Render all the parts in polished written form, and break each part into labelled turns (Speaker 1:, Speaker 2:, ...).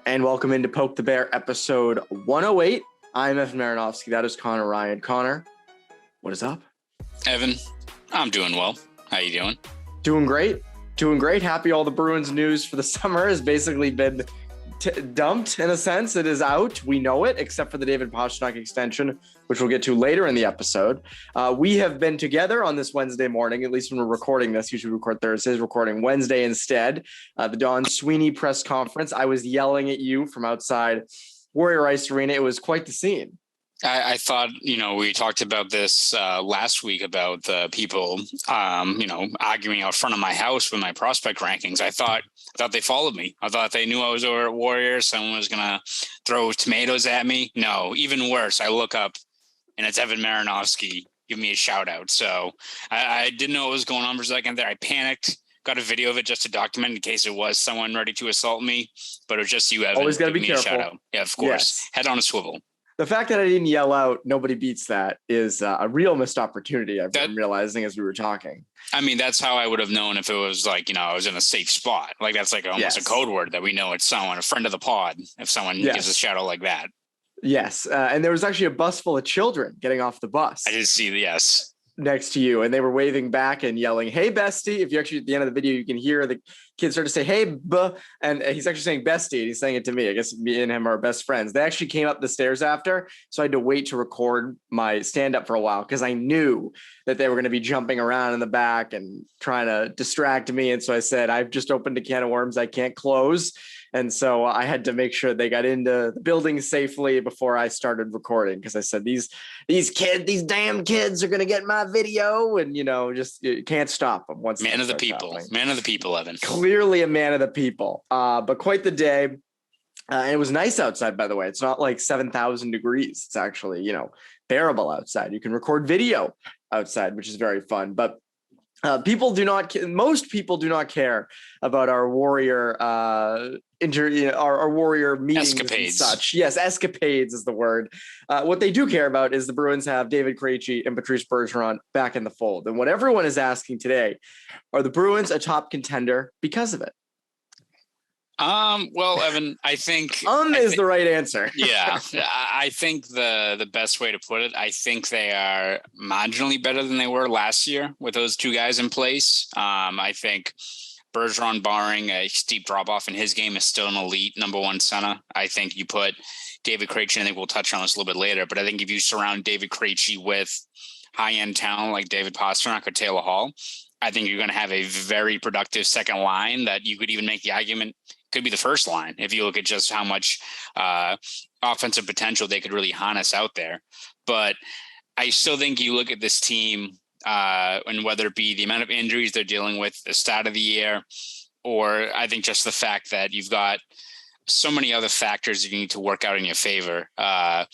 Speaker 1: And welcome into Poke the Bear episode 108. I'm Evan Marinofsky. That is Conor Ryan. Conor, what is up?
Speaker 2: Evan, I'm doing well. How you doing?
Speaker 1: Doing great. Doing great. Happy all the Bruins news for the summer has basically been dumped in a sense. It is out. We know it, except for the David Pastrnak extension, which we'll get to later in the episode. We have been together on this Wednesday morning, at least when we're recording this. Usually we record Thursdays, recording Wednesday instead. The Don Sweeney press conference. I was yelling at you from outside Warrior Ice Arena. It was quite the scene.
Speaker 2: I thought, we talked about this last week about the people, arguing out front of my house with my prospect rankings. I thought they followed me. I thought they knew I was over at Warrior. Someone was going to throw tomatoes at me. No, even worse. I look up and it's Evan Marinofsky. Give me a shout out. So I didn't know what was going on for a second there. I panicked, got a video of it just to document in case it was someone ready to assault me, but it was just you, Evan.
Speaker 1: Always got to be careful.
Speaker 2: Shout out. Yeah, of course. Yes. Head on a swivel.
Speaker 1: The fact that I didn't yell out, nobody beats that, is a real missed opportunity. I've been realizing as we were talking.
Speaker 2: I mean, that's how I would have known if it was like, I was in a safe spot. Like that's like almost a code word that we know it's someone, a friend of the pod, if someone gives a shout out like that.
Speaker 1: Yes. And there was actually a bus full of children getting off the bus.
Speaker 2: I did see yes.
Speaker 1: Next to you, and they were waving back and yelling, "Hey, bestie!" If you actually at the end of the video, you can hear the kids start to say, "Hey, buh," and he's actually saying bestie, and he's saying it to me. I guess me and him are best friends. They actually came up the stairs after, so I had to wait to record my stand-up for a while because I knew that they were going to be jumping around in the back and trying to distract me. And so I said, "I've just opened a can of worms I can't close." And so I had to make sure they got into the building safely before I started recording. Cause I said, these damn kids are going to get my video and, just you can't stop them.
Speaker 2: Man of the people, Evan.
Speaker 1: Clearly a man of the people, but quite the day. And it was nice outside, by the way. It's not like 7,000 degrees. It's actually, bearable outside. You can record video outside, which is very fun, but most people do not care about our Warrior our Warrior meetings
Speaker 2: escapades
Speaker 1: and such. Yes, escapades is the word. What they do care about is the Bruins have David Krejci and Patrice Bergeron back in the fold. And what everyone is asking today, are the Bruins a top contender because of it?
Speaker 2: Well, Evan, I think
Speaker 1: is the right answer.
Speaker 2: Yeah, I think the best way to put it, I think they are marginally better than they were last year with those two guys in place. I think Bergeron, barring a steep drop off in his game, is still an elite number one center. I think you put David Krejci, I think we'll touch on this a little bit later, but I think if you surround David Krejci with high end talent like David Pastrnak or Taylor Hall, I think you're going to have a very productive second line that you could even make the argument could be the first line if you look at just how much offensive potential they could really harness out there. But I still think you look at this team and whether it be the amount of injuries they're dealing with at the start of the year, or I think just the fact that you've got so many other factors that you need to work out in your favor. I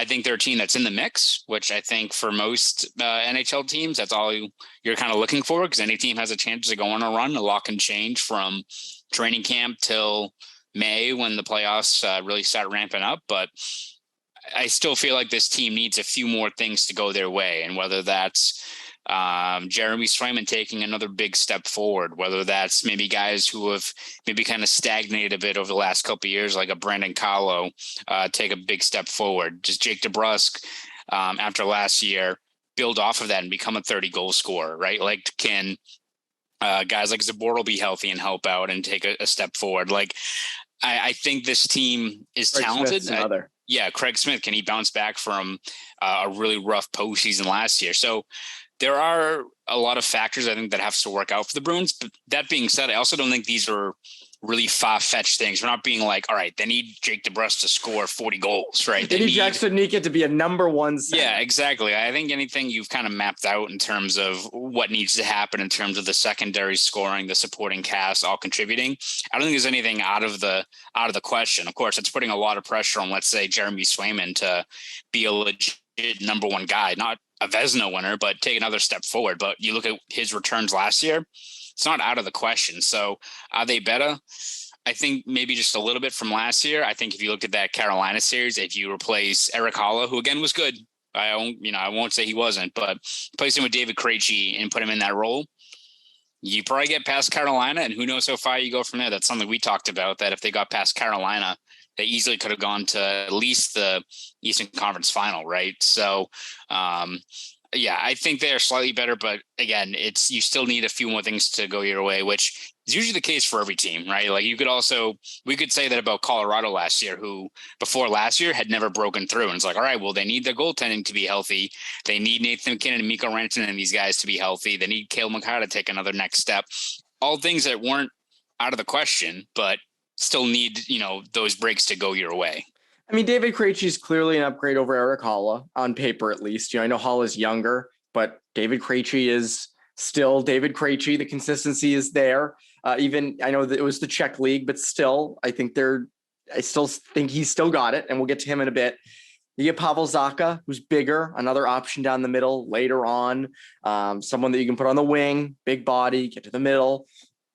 Speaker 2: think they're a team that's in the mix, which I think for most NHL teams, that's all you're kind of looking for, because any team has a chance to go on a run. A lot can change from training camp till May when the playoffs really start ramping up. But I still feel like this team needs a few more things to go their way. And whether that's Jeremy Swayman taking another big step forward, whether that's maybe guys who have maybe kind of stagnated a bit over the last couple of years, like a Brandon Carlo, take a big step forward. Just Jake DeBrusk, after last year, build off of that and become a 30-goal scorer, right? Like, can guys like Zaboral be healthy and help out and take a step forward? Like, I think this team is talented. Craig Smith, can he bounce back from a really rough postseason last year? So there are a lot of factors I think that have to work out for the Bruins. But that being said, I also don't think these are really far-fetched things. We're not being like, all right, they need Jake DeBrusk to score 40 goals, right?
Speaker 1: They need Jackson Nika to be a number one center.
Speaker 2: Yeah, exactly. I think anything you've kind of mapped out in terms of what needs to happen in terms of the secondary scoring, the supporting cast, all contributing. I don't think there's anything out of the question. Of course, it's putting a lot of pressure on, let's say, Jeremy Swayman to be a legit number one guy, not a Vezina winner, but take another step forward. But you look at his returns last year, it's not out of the question. So are they better? I think maybe just a little bit from last year. I think if you looked at that Carolina series, if you replace Erik Haula, who again was good, I won't say he wasn't, but replace him with David Krejci and put him in that role, you probably get past Carolina, and who knows how far you go from there. That's something we talked about, that if they got past Carolina, they easily could have gone to at least the Eastern Conference final, right? So, yeah, I think they are slightly better, but again, you still need a few more things to go your way, which is usually the case for every team, right? Like we could say that about Colorado last year, who before last year had never broken through. And it's like, all right, well, they need their goaltending to be healthy. They need Nathan McKinnon and Mikko Rantanen and these guys to be healthy. They need Cale Makar to take another next step. All things that weren't out of the question, but still need, those breaks to go your way.
Speaker 1: I mean, David Krejci is clearly an upgrade over Eric Haula on paper, at least. I know Haula is younger, but David Krejci is still David Krejci. The consistency is there. Even I know that it was the Czech league, but still, I still think he's still got it, and we'll get to him in a bit. You get Pavel Zacha, who's bigger, another option down the middle later on. Someone that you can put on the wing, big body, get to the middle.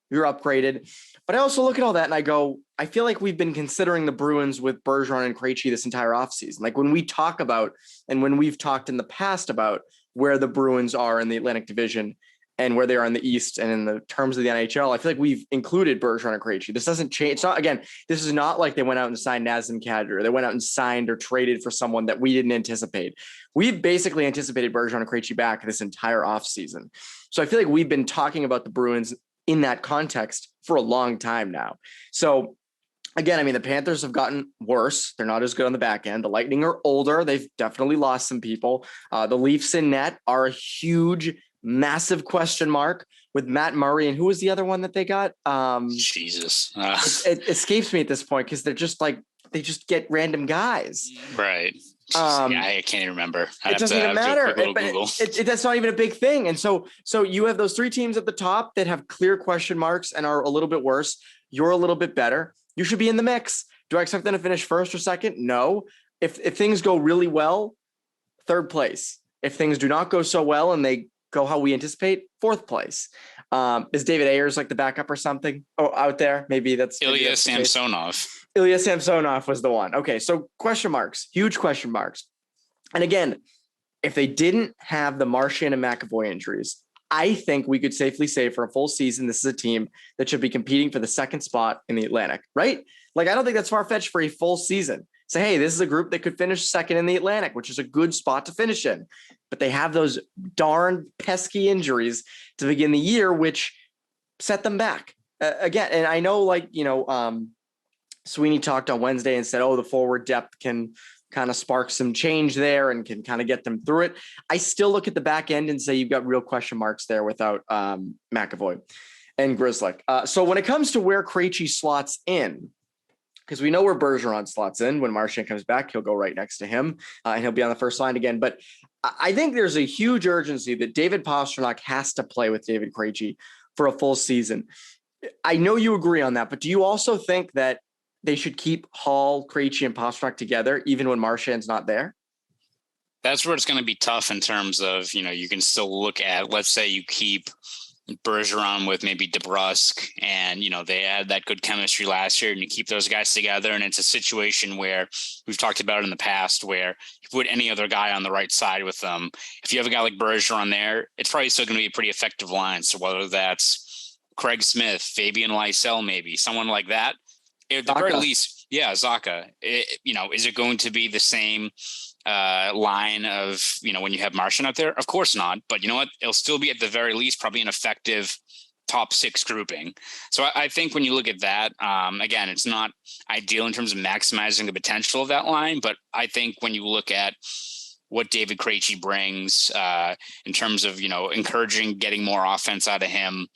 Speaker 1: You're upgraded. But I also look at all that and I go, I feel like we've been considering the Bruins with Bergeron and Krejci this entire offseason. Like when we talk about, and when we've talked in the past about where the Bruins are in the Atlantic Division and where they are in the East and in the terms of the NHL, I feel like we've included Bergeron and Krejci. This doesn't change. It's not, again, this is not like they went out and signed Nazem Kadri, or they went out and signed or traded for someone that we didn't anticipate. We've basically anticipated Bergeron and Krejci back this entire offseason. So I feel like we've been talking about the Bruins in that context for a long time now. So again, I mean, the Panthers have gotten worse. They're not as good on the back end. The Lightning are older. They've definitely lost some people. The Leafs in net are a huge, massive question mark with Matt Murray. And who was the other one that they got?
Speaker 2: Jesus.
Speaker 1: It escapes me at this point because they're just like, they just get random guys.
Speaker 2: Right. I can't even remember.
Speaker 1: It doesn't even matter.
Speaker 2: Google.
Speaker 1: That's not even a big thing. And so you have those three teams at the top that have clear question marks and are a little bit worse. You're a little bit better. You should be in the mix. Do I expect them to finish first or second? No. If things go really well, third place. If things do not go so well and they go how we anticipate, fourth place. Is David Ayers like the backup or something? Oh, out there? Maybe that's
Speaker 2: Ilya Samsonov.
Speaker 1: Ilya Samsonov was the one. Okay, so question marks, huge question marks. And again, if they didn't have the Marchand and McAvoy injuries, I think we could safely say for a full season, this is a team that should be competing for the second spot in the Atlantic, right? Like, I don't think that's far-fetched for a full season. Say, hey, this is a group that could finish second in the Atlantic, which is a good spot to finish in. But they have those darn pesky injuries to begin the year, which set them back. Again, and I know, Sweeney talked on Wednesday and said, the forward depth can kind of spark some change there and can kind of get them through it. I still look at the back end and say you've got real question marks there without McAvoy and Grzelcyk. So when it comes to where Krejci slots in, because we know where Bergeron slots in, when Marchand comes back, he'll go right next to him and he'll be on the first line again. But I think there's a huge urgency that David Pastrnak has to play with David Krejci for a full season. I know you agree on that, but do you also think that they should keep Hall, Krejci, and Pastrnak together even when Marchand's not there?
Speaker 2: That's where it's going to be tough in terms of, you can still look at, let's say you keep Bergeron with maybe DeBrusk and, they had that good chemistry last year and you keep those guys together. And it's a situation where we've talked about it in the past where you put any other guy on the right side with them. If you have a guy like Bergeron there, it's probably still going to be a pretty effective line. So whether that's Craig Smith, Fabian Lysell, maybe someone like that, at the very least, Zacha, is it going to be the same line of, when you have Marchand out there? Of course not. But you know what? It'll still be at the very least probably an effective top six grouping. So I think when you look at that, again, it's not ideal in terms of maximizing the potential of that line. But I think when you look at what David Krejci brings in terms of, encouraging getting more offense out of him,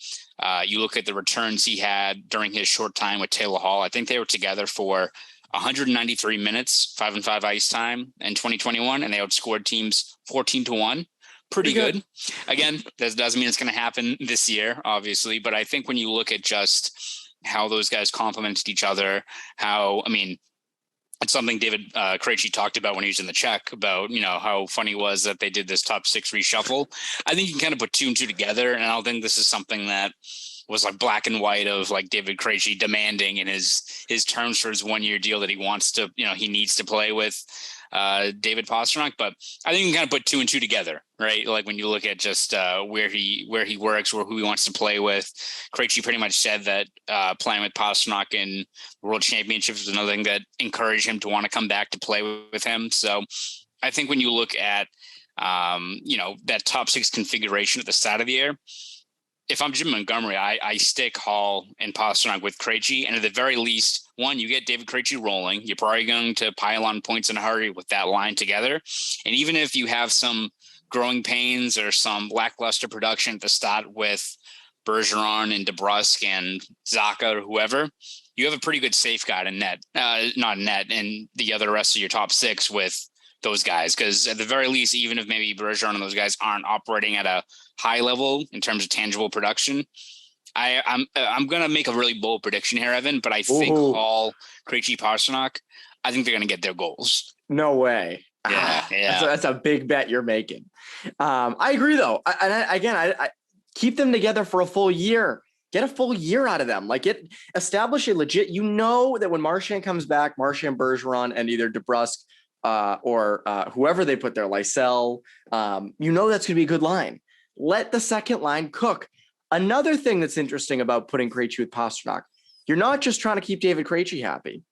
Speaker 2: you look at the returns he had during his short time with Taylor Hall. I think they were together for 193 minutes, 5-on-5 ice time in 2021, and they outscored teams 14-1. Pretty good. Again, that doesn't mean it's going to happen this year, obviously, but I think when you look at just how those guys complemented each other, it's something David Krejci talked about when he was in the Czech about, how funny it was that they did this top six reshuffle. I think you can kind of put two and two together. And I don't think this is something that was like black and white of like David Krejci demanding in his terms for his 1-year deal that he wants to, he needs to play with David Pastrnak. But I think you can kind of put 2 and 2 together, right? Like when you look at just where he works or who he wants to play with. Krejci pretty much said that playing with Pastrnak in World Championships was another thing that encouraged him to want to come back to play with him. So I think when you look at that top 6 configuration at the start of the year, if I'm Jim Montgomery, I stick Hall and Pastrnak with Krejci, and at the very least, one, you get David Krejci rolling. You're probably going to pile on points in a hurry with that line together. And even if you have some growing pains or some lackluster production at the start with Bergeron and DeBrusk and Zacha or whoever, you have a pretty good safeguard in net, not net, and the other rest of your top 6 with those guys. Because at the very least, even if maybe Bergeron and those guys aren't operating at a high level in terms of tangible production, I'm going to make a really bold prediction here, Evan, but I think Hall, Krejci, Pastrnak, I think they're going to get their goals.
Speaker 1: No way.
Speaker 2: Yeah.
Speaker 1: That's a big bet you're making. I agree, though. I keep them together for a full year. Get a full year out of them. Like, establish a legit. You know that when Marchand comes back, Marchand, Bergeron, and either DeBrusk or whoever they put there, Lysell, you know that's going to be a good line. Let the second line cook. Another thing that's interesting about putting Krejci with Pastrnak, you're not just trying to keep David Krejci happy.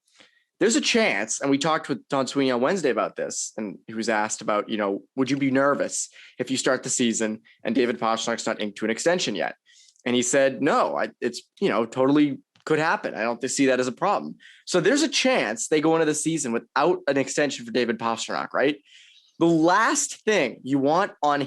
Speaker 1: There's a chance, and we talked with Don Sweeney on Wednesday about this, and he was asked about, would you be nervous if you start the season and David Pastrnak's not inked to an extension yet? And he said, no, it's totally could happen. I don't see that as a problem. So there's a chance they go into the season without an extension for David Pastrnak, right? The last thing you want on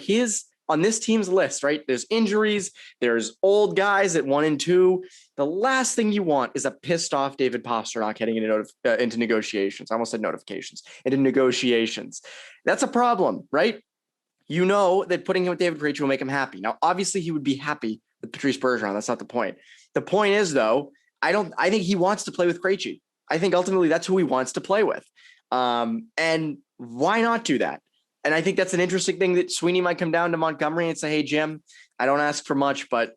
Speaker 1: this team's list, right? There's injuries, there's old guys at 1 and 2. The last thing you want is a pissed off David Pastrnak heading into negotiations. I almost said notifications, into negotiations. That's a problem, right? You know that putting him with David Krejci will make him happy. Now, obviously, he would be happy with Patrice Bergeron. That's not the point. The point is, though, I think he wants to play with Krejci. I think ultimately that's who he wants to play with. And why not do that? And I think that's an interesting thing that Sweeney might come down to Montgomery and say, hey, Jim, I don't ask for much, but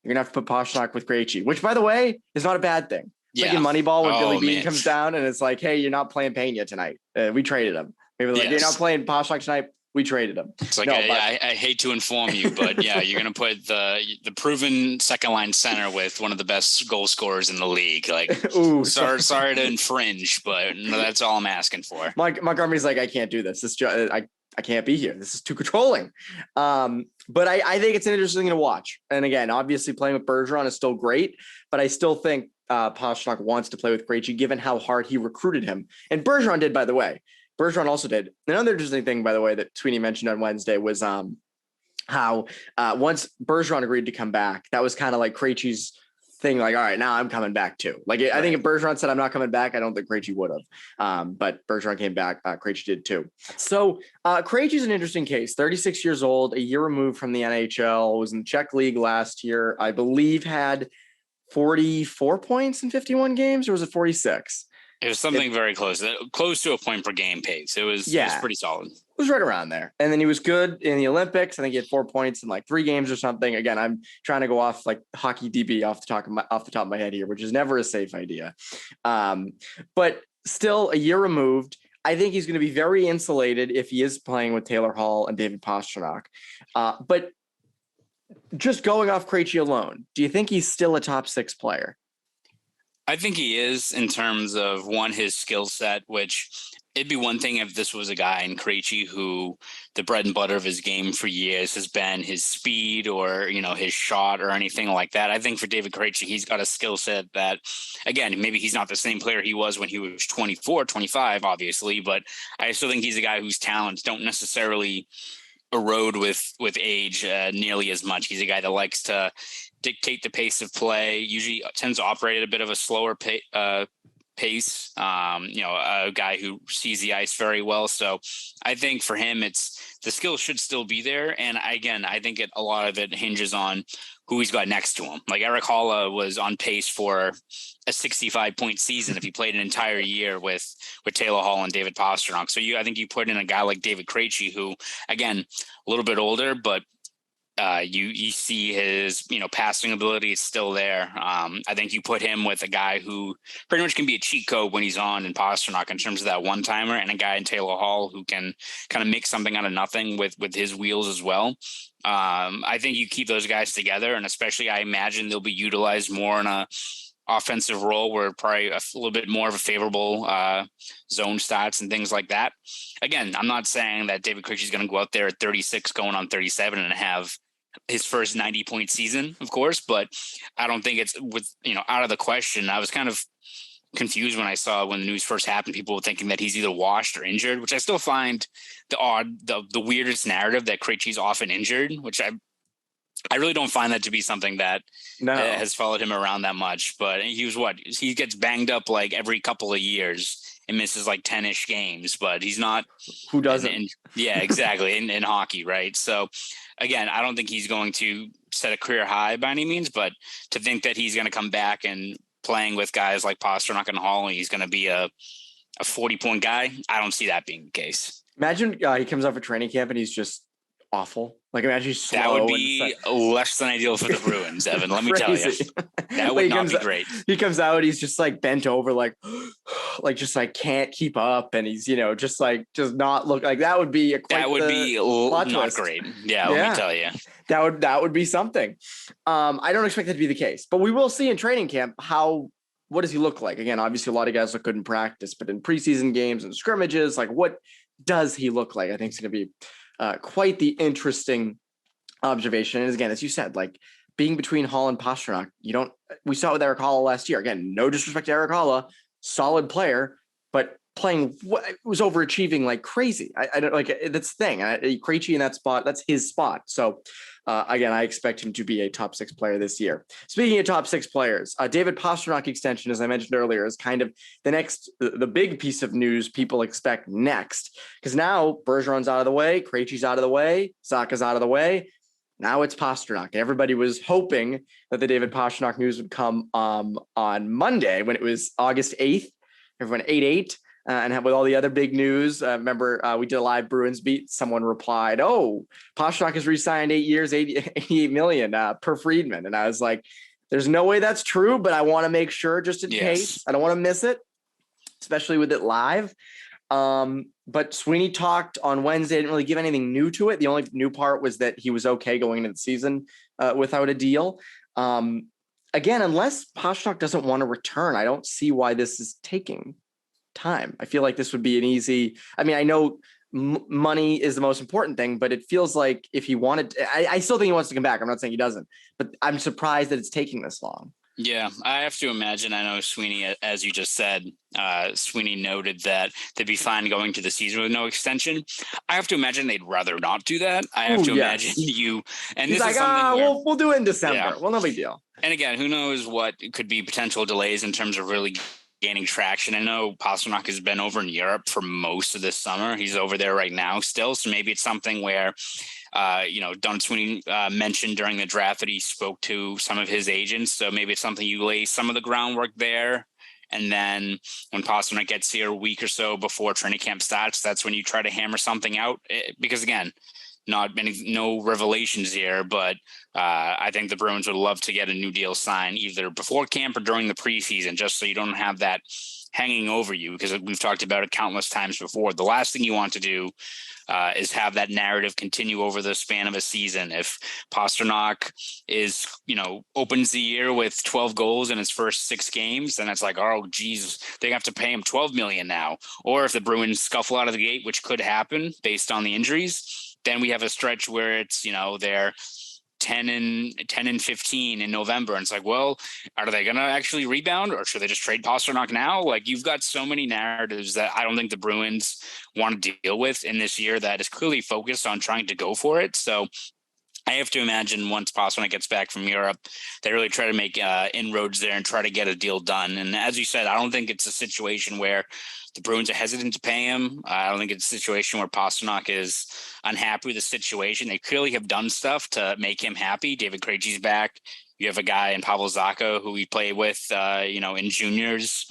Speaker 1: you're going to have to put Pastrnak with Krejci, which, by the way, is not a bad thing. It's like in Moneyball when Billy Beane comes down and it's like, hey, you're not playing Pena tonight. We traded him. Maybe like, you're not playing Pastrnak tonight. We traded him. It's like,
Speaker 2: I hate to inform you, but yeah, you're going to put the proven second line center with one of the best goal scorers in the league. Like, ooh, sorry to infringe, but that's all I'm asking for.
Speaker 1: Montgomery's like, I can't do this. I can't be here. This is too controlling. But I think it's an interesting thing to watch. And again, obviously playing with Bergeron is still great, but I still think Pastrnak wants to play with Krejci given how hard he recruited him. And Bergeron did, by the way. Bergeron also did. Another interesting thing, by the way, that Sweeney mentioned on Wednesday was how once Bergeron agreed to come back, that was kind of like Krejci's thing. Like, all right, now I'm coming back too. Like, right. I think if Bergeron said I'm not coming back, I don't think Krejci would have. But Bergeron came back. Krejci did too. So Krejci's an interesting case. 36 years old, a year removed from the NHL. Was in the Czech League last year. I believe had 44 points in 51 games, or was it 46?
Speaker 2: It was something very close to a point per game pace. It was pretty solid. It
Speaker 1: was right around there. And then he was good in the Olympics. I think he had 4 points in like 3 games or something. Again, I'm trying to go off like hockey DB off the top of my head here, which is never a safe idea. But still a year removed. I think he's going to be very insulated if he is playing with Taylor Hall and David Pastrnak. But just going off Krejci alone, do you think he's still a top 6 player?
Speaker 2: I think he is in terms of his skill set, which it'd be one thing if this was a guy in Krejci who the bread and butter of his game for years has been his speed or, his shot or anything like that. I think for David Krejci, he's got a skill set that, again, maybe he's not the same player he was when he was 24, 25, obviously, but I still think he's a guy whose talents don't necessarily erode with age nearly as much. He's a guy that likes to dictate the pace of play, usually tends to operate at a bit of a slower pace. A guy who sees the ice very well. So I think for him, the skill should still be there. And again, I think a lot of it hinges on who he's got next to him. Like Eric Haula was on pace for a 65-point season if he played an entire year with Taylor Hall and David Pastrnak. So I think you put in a guy like David Krejci, who, again, a little bit older, but You see his, passing ability is still there. I think you put him with a guy who pretty much can be a cheat code when he's on in Pastrnak in terms of that one timer, and a guy in Taylor Hall who can kind of make something out of nothing with his wheels as well. I think you keep those guys together, and especially I imagine they'll be utilized more in a offensive role where probably a little bit more of a favorable zone stats and things like that. Again, I'm not saying that David Krejci is going to go out there at 36 going on 37 and have his first 90-point season, of course, but I don't think it's out of the question. I was kind of confused when I saw when the news first happened, people were thinking that he's either washed or injured, which I still find the weirdest narrative, that Krejci's often injured, which I really don't find that to be something that has followed him around that much. But he gets banged up like every couple of years and misses like 10-ish games, but he's not.
Speaker 1: Who doesn't?
Speaker 2: Yeah, exactly. in hockey, right? So again, I don't think he's going to set a career high by any means, but to think that he's going to come back and playing with guys like Pastrnak and Hall, and he's going to be a 40-point guy, I don't see that being the case.
Speaker 1: Imagine he comes out for training camp and he's just awful. Like, imagine he's slow.
Speaker 2: That would be less than ideal for the Bruins, Evan. Let me tell you, that would not be great.
Speaker 1: He comes out, he's just like bent over, like just like can't keep up, and he's just not look like that. Would be not great. Yeah, let me tell you, that would be something. I don't expect that to be the case, but we will see in training camp what does he look like? Again, obviously a lot of guys look good in practice, but in preseason games and scrimmages, like what does he look like? I think it's going to be quite the interesting observation. And again, as you said, like being between Hall and Pastrnak, we saw it with Erik Haula last year. Again, no disrespect to Erik Haula, solid player, but playing was overachieving like crazy. I don't like that's the thing. Krejci in that spot, that's his spot. So again, I expect him to be a top 6 player this year. Speaking of top 6 players, David Pastrnak extension, as I mentioned earlier, is kind of the big piece of news people expect next, because now Bergeron's out of the way, Krejci's out of the way, Zacha's out of the way. Now it's Pastrnak. Everybody was hoping that the David Pastrnak news would come on Monday when it was August 8th. Everyone 8-8. And with all the other big news, remember we did a live Bruins beat. Someone replied, "Oh, Pastrnak has re-signed 8 years, 88 million per Friedman." And I was like, "There's no way that's true, but I want to make sure just in case. I don't want to miss it, especially with it live." But Sweeney talked on Wednesday. Didn't really give anything new to it. The only new part was that he was okay going into the season without a deal. Again, unless Pastrnak doesn't want to return, I don't see why this is taking time. I feel like this would be an easy. I mean, I know money is the most important thing, but it feels like if he wanted, I still think he wants to come back. I'm not saying he doesn't, but I'm surprised that it's taking this long.
Speaker 2: Yeah, I have to imagine. I know Sweeney, as you just said, Sweeney noted that they'd be fine going to the season with no extension. I have to imagine they'd rather not do that. I have to imagine you. And
Speaker 1: he's
Speaker 2: this
Speaker 1: like,
Speaker 2: is something
Speaker 1: we'll do it in December. Yeah. Well, no big deal.
Speaker 2: And again, who knows what could be potential delays in terms of really gaining traction. I know Pastrnak has been over in Europe for most of this summer. He's over there right now still. So maybe it's something where, Don Sweeney mentioned during the draft that he spoke to some of his agents. So maybe it's something you lay some of the groundwork there. And then when Pastrnak gets here a week or so before training camp starts, that's when you try to hammer something out. Because again, no revelations here, but I think the Bruins would love to get a new deal signed either before camp or during the preseason, just so you don't have that hanging over you, because we've talked about it countless times before. The last thing you want to do is have that narrative continue over the span of a season. If Pastrnak opens the year with 12 goals in his first 6 games, then it's like, oh, geez, they have to pay him $12 million now. Or if the Bruins scuffle out of the gate, which could happen based on the injuries, then we have a stretch where it's, they're 10 and 15 in November. And it's like, well, are they going to actually rebound, or should they just trade Pastrnak now? Like, you've got so many narratives that I don't think the Bruins want to deal with in this year that is clearly focused on trying to go for it. So I have to imagine once Pastrnak gets back from Europe, they really try to make inroads there and try to get a deal done. And as you said, I don't think it's a situation where the Bruins are hesitant to pay him. I don't think it's a situation where Pastrnak is unhappy with the situation. They clearly have done stuff to make him happy. David Krejci's back. You have a guy in Pavel Zacha who we play with, in juniors.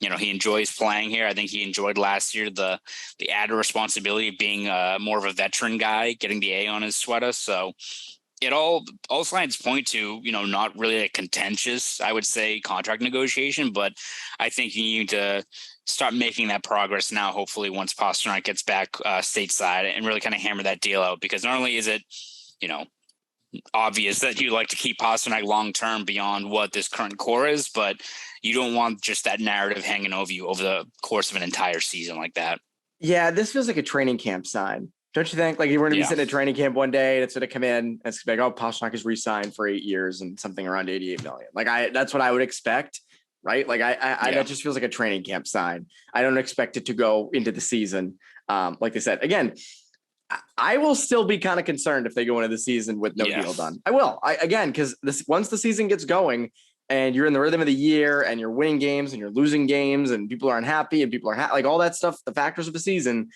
Speaker 2: He enjoys playing here. I think he enjoyed last year the added responsibility of being more of a veteran guy, getting the A on his sweater. So it all signs point to, not really a contentious, I would say, contract negotiation, but I think you need to start making that progress now, hopefully once Pastrnak gets back stateside, and really kind of hammer that deal out, because not only is it, obvious that you like to keep Pastrnak long-term beyond what this current core is, but you don't want just that narrative hanging over you over the course of an entire season like that.
Speaker 1: Yeah, this feels like a training camp sign. Don't you think? Like, you're going to be sitting at training camp one day and it's going to come in and it's like, oh, Pastrnak is re-signed for 8 years and something around 88 million. Like, that's what I would expect, right? Like, that just feels like a training camp sign. I don't expect it to go into the season. Like they said, again, I will still be kind of concerned if they go into the season with no deal done. I will. Because once the season gets going and you're in the rhythm of the year and you're winning games and you're losing games and people are unhappy and people are like all that stuff, the factors of the season,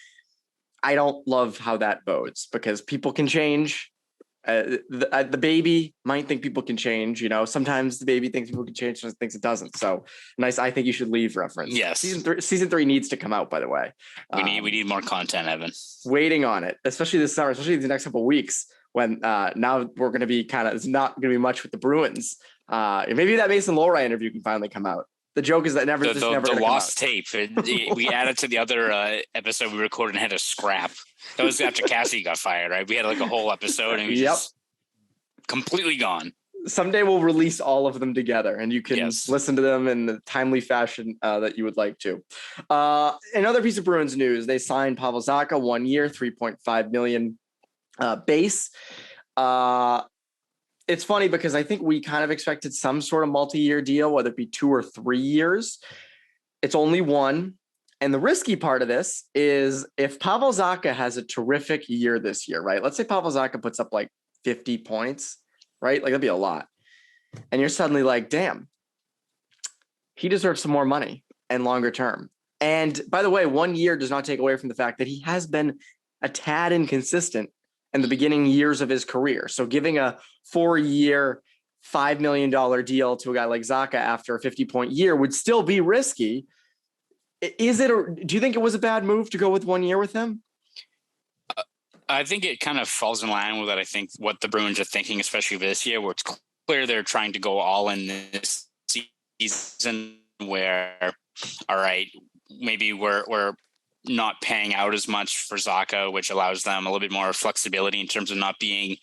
Speaker 1: I don't love how that bodes, because people can change. The baby might think people can change. Sometimes the baby thinks people can change, sometimes thinks it doesn't. So nice. I think you should leave reference.
Speaker 2: Yes.
Speaker 1: Season 3 needs to come out, by the way.
Speaker 2: We need more content, Evan.
Speaker 1: Waiting on it, especially this summer, especially the next couple of weeks, when now we're going to be it's not going to be much with the Bruins. Maybe that Mason Lohrei interview can finally come out. The joke is that never
Speaker 2: the lost tape. We added to the other episode we recorded and had a scrap. That was after Cassie got fired, right? We had like a whole episode and just completely gone.
Speaker 1: Someday we'll release all of them together and you can listen to them in the timely fashion that you would like to. Another piece of Bruins news, they signed Pavel Zacha 1 year, $3.5 million base. It's funny because I think we kind of expected some sort of multi-year deal, whether it be 2 or 3 years. It's only 1. And the risky part of this is if Pavel Zacha has a terrific year this year, right? Let's say Pavel Zacha puts up like 50 points, right? Like, that'd be a lot. And you're suddenly like, damn, he deserves some more money and longer term. And by the way, 1 year does not take away from the fact that he has been a tad inconsistent in the beginning years of his career. So giving a 4-year, $5 million deal to a guy like Zacha after a 50-point year would still be risky. Do you think it was a bad move to go with 1 year with him?
Speaker 2: I think it kind of falls in line with that. I think what the Bruins are thinking, especially this year, where it's clear they're trying to go all in this season where, all right, maybe we're not paying out as much for Zacha, which allows them a little bit more flexibility in terms of not being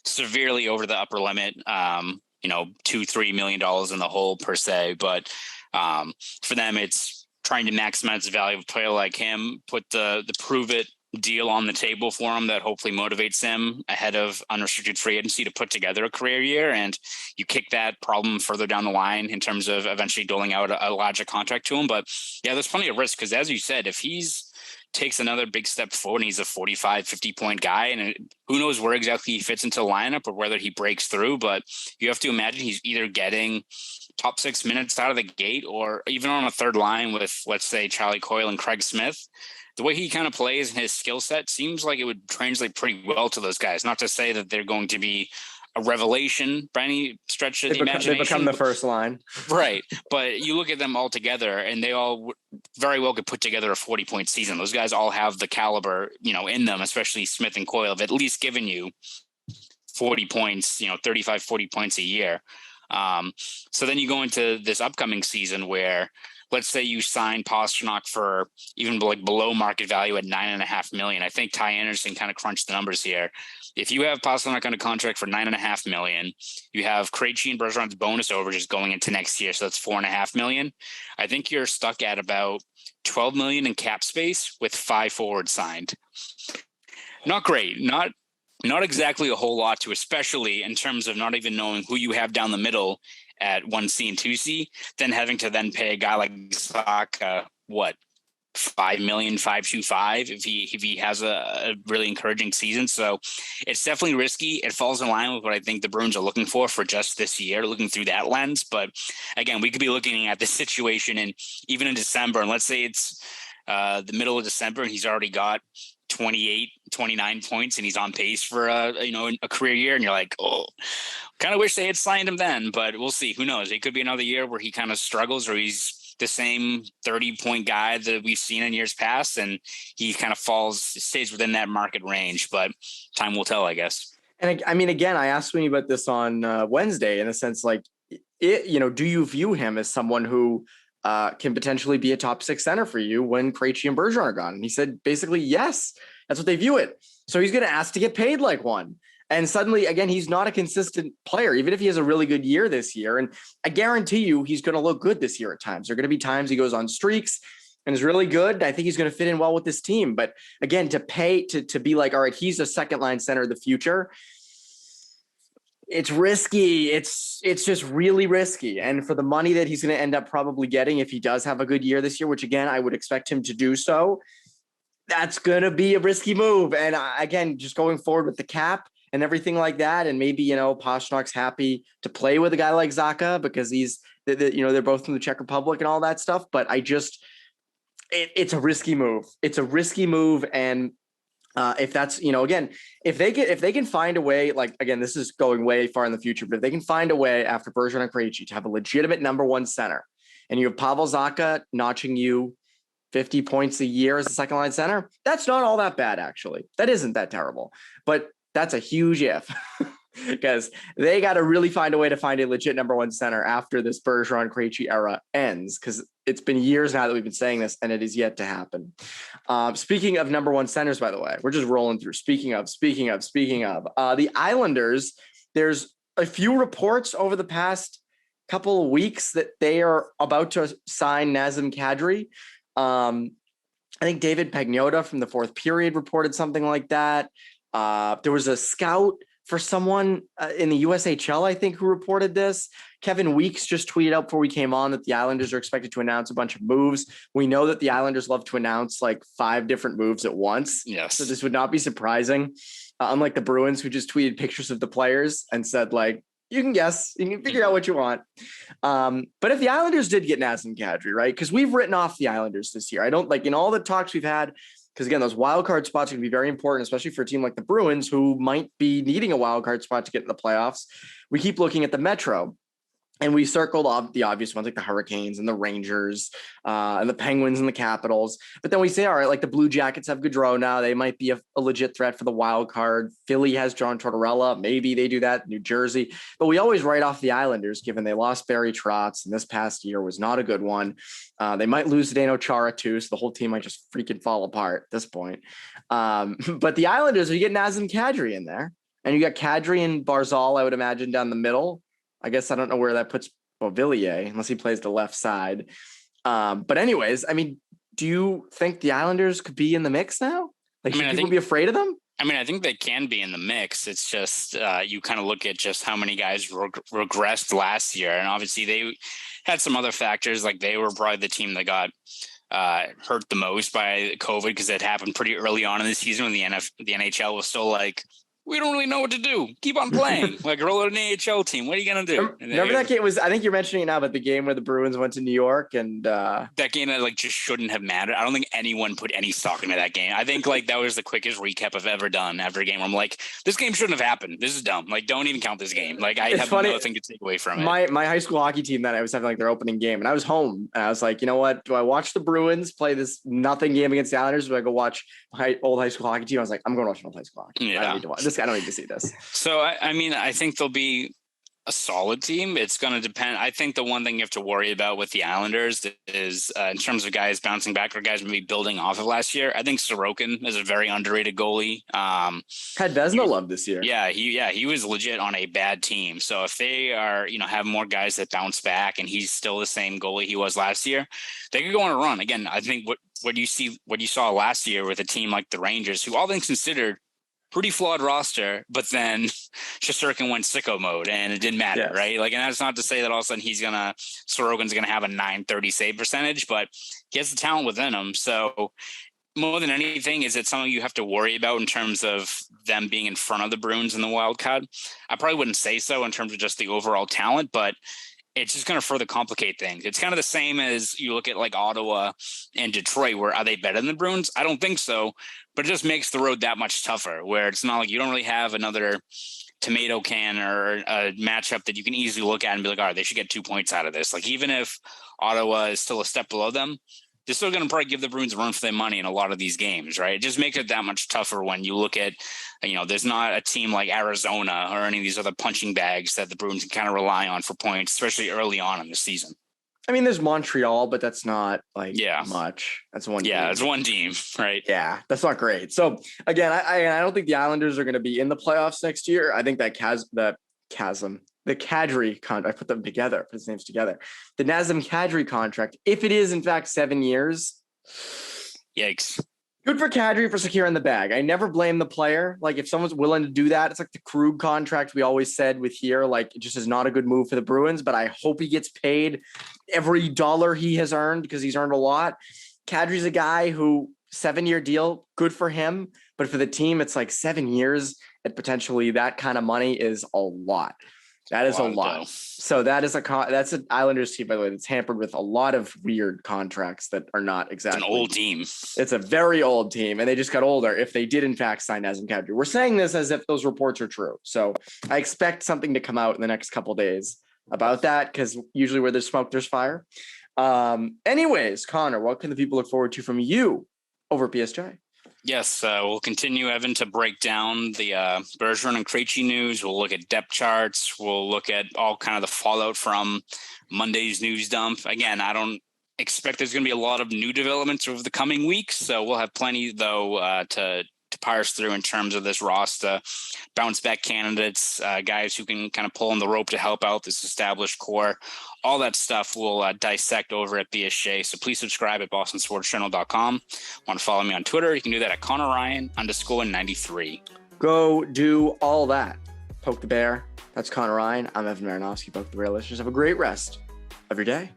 Speaker 2: severely over the upper limit, $2-3 million in the hole per se. But for them, it's trying to maximize the value of a player like him, put the prove it deal on the table for him that hopefully motivates him ahead of unrestricted free agency to put together a career year. And you kick that problem further down the line in terms of eventually doling out a larger contract to him. But yeah, there's plenty of risk because, as you said, if he's takes another big step forward and he's a 45, 50-point guy, and who knows where exactly he fits into the lineup or whether he breaks through, but you have to imagine he's either getting top 6 minutes out of the gate or even on a third line with, let's say, Charlie Coyle and Craig Smith. The way he kind of plays and his skill set seems like it would translate pretty well to those guys. Not to say that they're going to be a revelation by any stretch of the imagination.
Speaker 1: They become the first line.
Speaker 2: Right. But you look at them all together and they all very well could put together a 40-point season. Those guys all have the caliber, in them, especially Smith and Coyle, have at least given you 40 points, 35, 40 points a year. So then you go into this upcoming season where, let's say you sign Pastrnak for even like below market value at $9.5 million. I think Ty Anderson kind of crunched the numbers here. If you have Pastrnak under contract for $9.5 million, you have Krejci and Bergeron's bonus overages going into next year, so that's $4.5 million. I think you're stuck at about $12 million in cap space with 5 forwards signed. Not great. Not exactly a whole lot to, especially in terms of not even knowing who you have down the middle at 1C and 2C, then having to then pay a guy like Zacha, $5 million, 5.25 if he has a really encouraging season. So it's definitely risky. It falls in line with what I think the Bruins are looking for just this year, looking through that lens. But again, we could be looking at this situation even in December, and let's say it's the middle of December and he's already got 28, 29 points, and he's on pace for a career year. And you're like, oh, kind of wish they had signed him then, but we'll see. Who knows? It could be another year where he kind of struggles, or he's the same 30-point guy that we've seen in years past, and he kind of stays within that market range. But time will tell, I guess.
Speaker 1: And I mean, again, I asked Sweeney about this on Wednesday, in a sense, like, do you view him as someone who can potentially be a top 6 center for you when Krejci and Bergeron are gone? And he said, basically, yes, that's what they view it. So he's going to ask to get paid like one. And suddenly, again, he's not a consistent player, even if he has a really good year this year. And I guarantee you he's going to look good this year at times. There are going to be times he goes on streaks and is really good. I think he's going to fit in well with this team. But again, to pay to be like, all right, he's a second line center of the future, it's risky. It's just really risky. And for the money that he's going to end up probably getting if he does have a good year this year, which again, I would expect him to do so, that's going to be a risky move. And again, just going forward with the cap and everything like that. And maybe, Pastrnak's happy to play with a guy like Zacha because they're both from the Czech Republic and all that stuff. But it's a risky move. It's a risky move. And if that's, again, if they can find a way, like, again, this is going way far in the future, but if they can find a way after Bergeron and Krejci to have a legitimate number one center, and you have Pavel Zacha notching you 50 points a year as a second line center, that's not all that bad, actually. That isn't that terrible, but that's a huge if because they got to really find a way to find a legit number one center after this Bergeron Krejci era ends, because it's been years now that we've been saying this and it is yet to happen. Speaking of number one centers, by the way, we're just rolling through. Speaking of the Islanders, there's a few reports over the past couple of weeks that they are about to sign Nazem Kadri. I think David Pastrnak from the Fourth Period reported something like that. There was a scout for someone in the USHL, I think, who reported this. Kevin Weeks just tweeted out before we came on that the Islanders are expected to announce a bunch of moves. We know that the Islanders love to announce like 5 different moves at once.
Speaker 2: Yes.
Speaker 1: So this would not be surprising. Unlike the Bruins, who just tweeted pictures of the players and said, like, you can guess, you can figure out what you want. But if the Islanders did get Nazem Kadri, right? Because we've written off the Islanders this year. I don't like in all the talks we've had, because again, those wild card spots are going to be very important, especially for a team like the Bruins, who might be needing a wild card spot to get in the playoffs. We keep looking at the Metro, and we circled off the obvious ones like the Hurricanes and the Rangers and the Penguins and the Capitals. But then we say, all right, like the Blue Jackets have Gaudreau now. They might be a legit threat for the wild card. Philly has John Tortorella. Maybe they do that. New Jersey. But we always write off the Islanders, given they lost Barry Trotz, and this past year was not a good one. They might lose Zdeno Chara too, so the whole team might just freaking fall apart at this point. But the Islanders, you get Nazem Kadri in there, and you got Kadri and Barzal, I would imagine, down the middle. I guess I don't know where that puts Beauvillier, unless he plays the left side. But anyways, I mean, do you think the Islanders could be in the mix now? Like, should people be afraid of them?
Speaker 2: I mean, I think they can be in the mix. It's just you kind of look at just how many guys regressed last year. And obviously they had some other factors, like they were probably the team that got hurt the most by COVID, because it happened pretty early on in the season when the NHL was still like, we don't really know what to do. Keep on playing. Like, roll out an AHL team. What are you going to do?
Speaker 1: Remember that game I think you're mentioning it now, but the game where the Bruins went to New York and
Speaker 2: that game that like just shouldn't have mattered. I don't think anyone put any stock into that game. I think like that was the quickest recap I've ever done after a game where I'm like, this game shouldn't have happened. This is dumb. Like, don't even count this game. Like, I have nothing to take away from it.
Speaker 1: My high school hockey team that I was having like their opening game, and I was home, and I was like, you know what? Do I watch the Bruins play this nothing game against the Islanders? Or do I go watch my old high school hockey team? I was like, I'm going to watch my old high school hockey.
Speaker 2: Yeah.
Speaker 1: I don't need to watch this. I don't need to see this.
Speaker 2: So, I mean, I think they'll be a solid team. It's going to depend. I think the one thing you have to worry about with the Islanders is in terms of guys bouncing back or guys maybe building off of last year. I think Sorokin is a very underrated goalie.
Speaker 1: Had Vezina love this year.
Speaker 2: Yeah, he was legit on a bad team. So if they are, have more guys that bounce back and he's still the same goalie he was last year, they could go on a run. Again, I think what you saw last year with a team like the Rangers, who all things considered, pretty flawed roster, but then Shesterkin went sicko mode and it didn't matter, yes. Right? Like, and that's not to say that all of a sudden Sorokin's going to have a .930 save percentage, but he has the talent within him. So more than anything, is it something you have to worry about in terms of them being in front of the Bruins in the wild card? I probably wouldn't say so in terms of just the overall talent, but it's just going to further complicate things. It's kind of the same as you look at like Ottawa and Detroit, where are they better than the Bruins? I don't think so, but it just makes the road that much tougher, where it's not like you don't really have another tomato can or a matchup that you can easily look at and be like, all right, they should get 2 points out of this. Like, even if Ottawa is still a step below them, they're still going to probably give the Bruins a run for their money in a lot of these games, right? It just makes it that much tougher when you look at, there's not a team like Arizona or any of these other punching bags that the Bruins can kind of rely on for points, especially early on in the season.
Speaker 1: I mean, there's Montreal, but that's not like much. That's one.
Speaker 2: Yeah,
Speaker 1: team.
Speaker 2: it's one team, right?
Speaker 1: Yeah, that's not great. So again, I don't think the Islanders are going to be in the playoffs next year. I think that the Kadri contract, I put them together, put his names together. The Nazem Kadri contract, if it is in fact 7 years,
Speaker 2: yikes.
Speaker 1: Good for Kadri for securing the bag. I never blame the player. Like, if someone's willing to do that, it's like the Krug contract we always said with here. Like, it just is not a good move for the Bruins, but I hope he gets paid every dollar he has earned, because he's earned a lot. Kadri's a guy who 7-year deal, good for him. But for the team, it's like 7 years and potentially that kind of money is a lot. That is a lot. So that's an Islanders team, by the way, that's hampered with a lot of weird contracts that are not exactly.
Speaker 2: It's an old team.
Speaker 1: It's a very old team, and they just got older if they did in fact sign Nazem Kadri. We're saying this as if those reports are true. So I expect something to come out in the next couple of days about that, because usually where there's smoke, there's fire. Anyways, Connor, what can the people look forward to from you over at PSJ?
Speaker 2: Yes, we'll continue, Evan, to break down the Bergeron and Krejci news. We'll look at depth charts. We'll look at all kind of the fallout from Monday's news dump. Again, I don't expect there's going to be a lot of new developments over the coming weeks, so we'll have plenty, though, to parse through in terms of this roster, bounce back candidates, guys who can kind of pull on the rope to help out this established core. All that stuff we'll dissect over at BSJ. So please subscribe at bostonsportsjournal.com. Want to follow me on Twitter? You can do that at ConorRyan_93.
Speaker 1: Go do all that. Poke the bear. That's Connor Ryan. I'm Evan Marinofsky. Poke the bear. Listeners, have a great rest of your day.